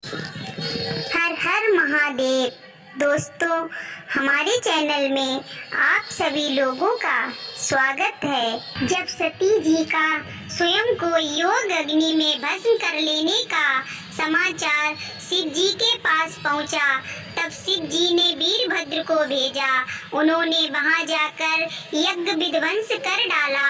हर हर महादेव। दोस्तों, हमारे चैनल में आप सभी लोगों का स्वागत है। जब सती जी का स्वयं को योग अग्नि में भस्म कर लेने का समाचार शिव जी के पास पहुंचा, तब शिव जी ने वीरभद्र को भेजा। उन्होंने वहां जाकर यज्ञ विध्वंस कर डाला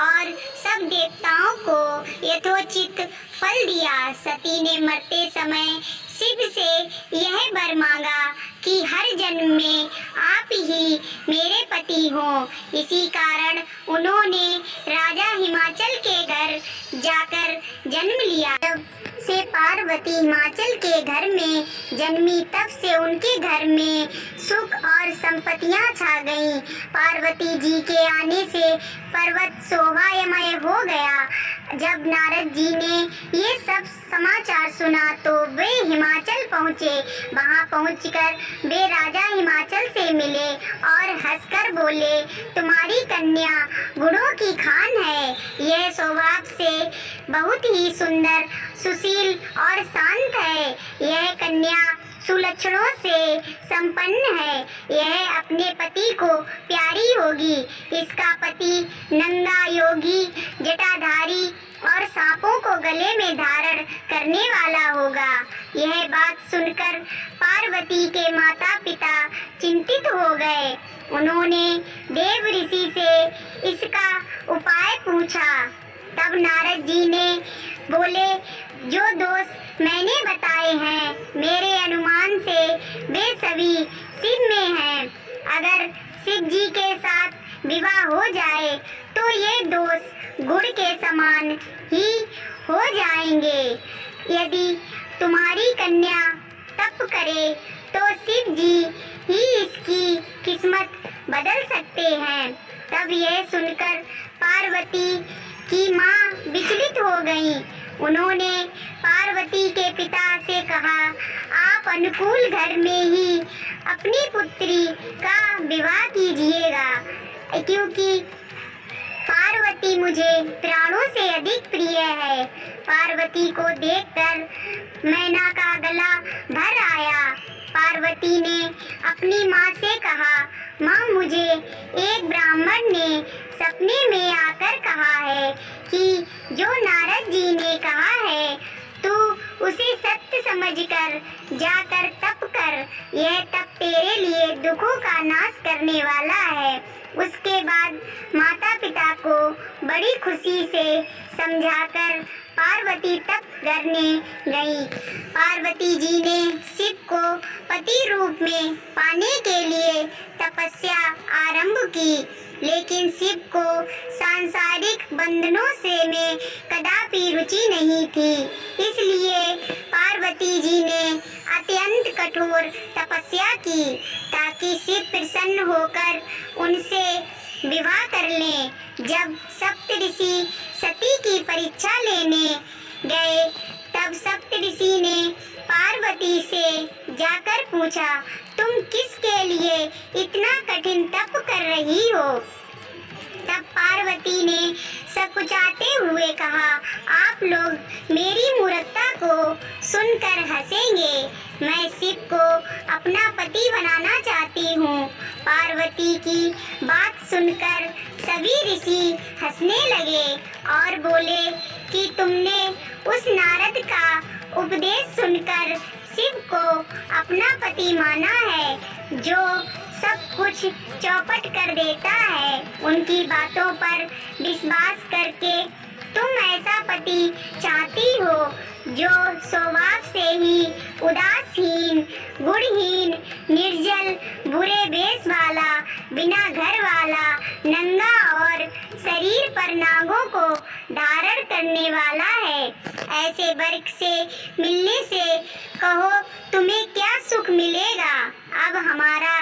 और सब देवताओं को यथोचित फल दिया। सती ने मरते समय शिव से यह वर मांगा कि हर जन्म में आप ही मेरे पति हो। इसी कारण उन्होंने राजा हिमाचल के घर जाकर जन्म लिया। जब से पार्वती हिमाचल के घर में जन्मी, तब से उनके घर में सुख और संपत्तियां छा गईं। पार्वती जी के आने से पर्वत शोभामय हो गया। जब नारद जी ने ये सब समाचार सुना तो वे हिमाचल पहुँचे। वहाँ पहुँचकर वे राजा हिमाचल से मिले और हंसकर बोले, तुम्हारी कन्या गुणों की खान है। यह स्वभाव से बहुत ही सुंदर, सुशील और शांत है। यह कन्या सुलक्षणों से संपन्न है। यह अपने पति को प्यारी होगी। इसका पति नंगा, योगी, जटाधारी और सांपों को गले में धारण करने वाला होगा। यह बात सुनकर पार्वती के माता पिता चिंतित हो गए। उन्होंने देव ऋषि से इसका उपाय पूछा। तब नारद जी ने बोले, जो दोष मैंने बताए हैं, मेरे अनुमान से वे सभी शिव में हैं। अगर शिव जी के साथ विवाह हो जाए तो ये दोष गुड़ के समान ही हो जाएंगे। यदि तुम्हारी कन्या तप करे तो शिव जी ही इसकी किस्मत बदल सकते हैं। तब यह सुनकर पार्वती की माँ विचलित हो गईं। उन्होंने पार्वती के पिता से कहा, आप अनुकूल घर में ही अपनी पुत्री का विवाह कीजिएगा, क्योंकि पार्वती मुझे प्राणों से अधिक प्रिय है। पार्वती को देखकर मैना का गला भर आया। पार्वती ने अपनी माँ से कहा, माँ, मुझे एक ब्राह्मण ने सपने में आकर कहा है कि जो नारद जी ने कहा है, तू उसे सत्य समझकर जाकर तप कर। यह तप तेरे लिए दुखों का नाश करने वाला है। उसके बाद माता पिता को बड़ी खुशी से समझाकर पार्वती तप करने गई। पार्वती जी ने शिव को पति रूप में पाने के लिए तपस्या आरंभ की, लेकिन शिव को सांसारिक बंधनों से में कदापि रुचि नहीं थी। इसलिए पार्वती जी ने अत्यंत कठोर तपस्या की ताकि शिव प्रसन्न होकर उनसे विवाह कर लें। जब सप्तऋषि सती की परीक्षा लेने गए, तब सप्तऋषि ने पार्वती से जाकर पूछा, तुम किसके लिए इतना कठिन तप कर रही हो? तब पार्वती ने सकुचाते हुए कहा, आप लोग मेरी मूर्खता को सुनकर हंसेंगे। मैं शिव को अपना पति बनाना चाहती हूँ। पार्वती की बात सुनकर सभी ऋषि हंसने लगे और बोले कि तुमने उस नारद का उपदेश सुनकर शिव को अपना पति माना है, जो सब कुछ चौपट कर देता है। उनकी बातों पर विश्वास करके तुम ऐसा पति चाहती हो जो स्वभाव से ही उदासीन, गुणहीन, निर्जल, बुरे वेश वाला, बिना घर वाला, नंगा और शरीर पर नागों को धारण करने वाला है। ऐसे वर्ग से मिलने से कहो तुम्हें क्या सुख मिलेगा। अब हमारा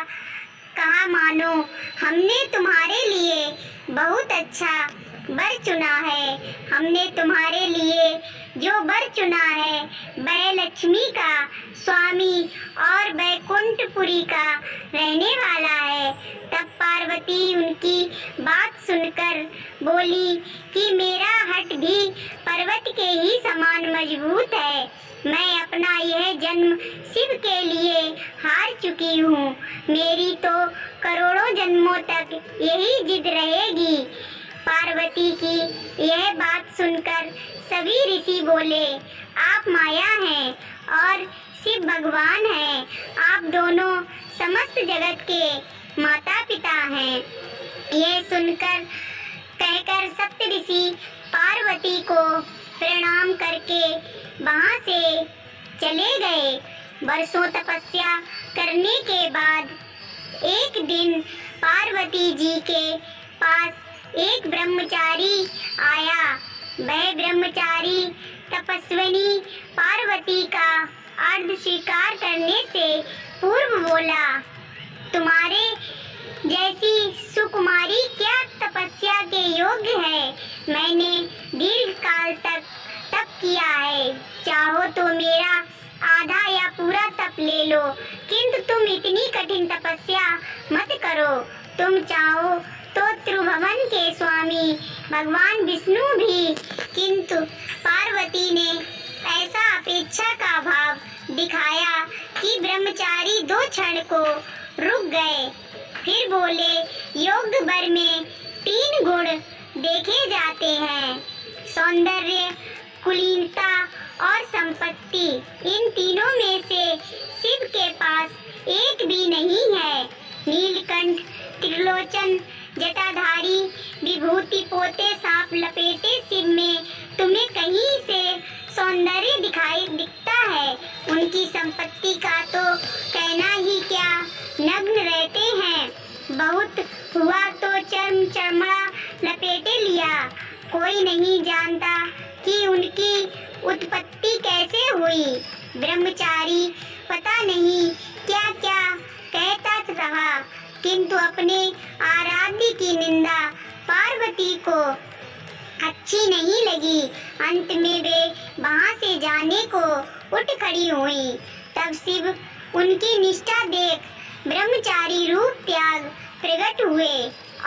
कहा मानो, हमने तुम्हारे लिए बहुत अच्छा वर चुना है। हमने तुम्हारे लिए जो वर चुना है वह लक्ष्मी का स्वामी और वैकुंठपुरी का रहने वाला है। तब पार्वती उनकी बात सुनकर बोली कि मेरा हट भी पर्वत के ही समान मजबूत है। मैं अपना यह के लिए हार चुकी हूँ। मेरी तो करोड़ों जन्मों तक यही जिद रहेगी। पार्वती की यह बात सुनकर सभी ऋषि बोले, आप माया हैं और शिव भगवान हैं। आप दोनों समस्त जगत के माता पिता हैं। यह सुनकर कहकर सप्तऋषि पार्वती को प्रणाम करके वहाँ से चले गए। वर्षों तपस्या करने के बाद एक दिन पार्वती जी के पास एक ब्रह्मचारी आया। वह ब्रह्मचारी तपस्विनी पार्वती का अर्घ स्वीकार करने से पूर्व बोला, तुम्हारे जैसी सुकुमारी क्या तपस्या के योग्य है? मैंने दीर्घ काल तक तप किया है। चाहो तो मेरा आधा या पूरा तप ले लो, किंतु तुम इतनी कठिन तपस्या मत करो। तुम चाहो तो त्रिभुवन के स्वामी भगवान विष्णु भी। किंतु पार्वती ने ऐसा अपेक्षा का भाव दिखाया कि ब्रह्मचारी 2 क्षण को रुक गए। फिर बोले, योग वर में 3 गुण देखे जाते हैं, सौंदर्य, कुलीनता और संपत्ति। इन तीनों में से शिव के पास एक भी नहीं है। नीलकंठ, त्रिलोचन, जटाधारी, विभूति पोते सांप लपेटे शिव में तुम्हें कहीं से सौंदर्य दिखता है। उनकी संपत्ति का तो कहना ही क्या, नग्न रहते हैं। बहुत हुआ तो चमड़ा लपेटे लिया। कोई नहीं जानता कि उनकी उत्पत्ति कैसे हुई। ब्रह्मचारी पता नहीं क्या क्या कहता रहा, किंतु अपने आराध्य की निंदा पार्वती को अच्छी नहीं लगी। अंत में वे वहां से जाने को उठ खड़ी हुई। तब शिव उनकी निष्ठा देख ब्रह्मचारी रूप त्याग प्रकट हुए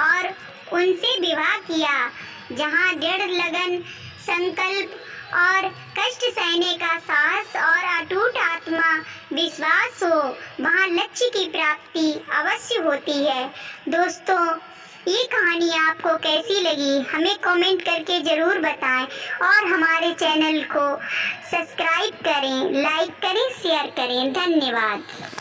और उनसे विवाह किया। जहाँ दृढ़ लगन, संकल्प और कष्ट सहने का साहस और अटूट आत्मा विश्वास हो, वहाँ लक्ष्य की प्राप्ति अवश्य होती है। दोस्तों, ये कहानी आपको कैसी लगी हमें कमेंट करके ज़रूर बताएं और हमारे चैनल को सब्सक्राइब करें, लाइक करें, शेयर करें। धन्यवाद।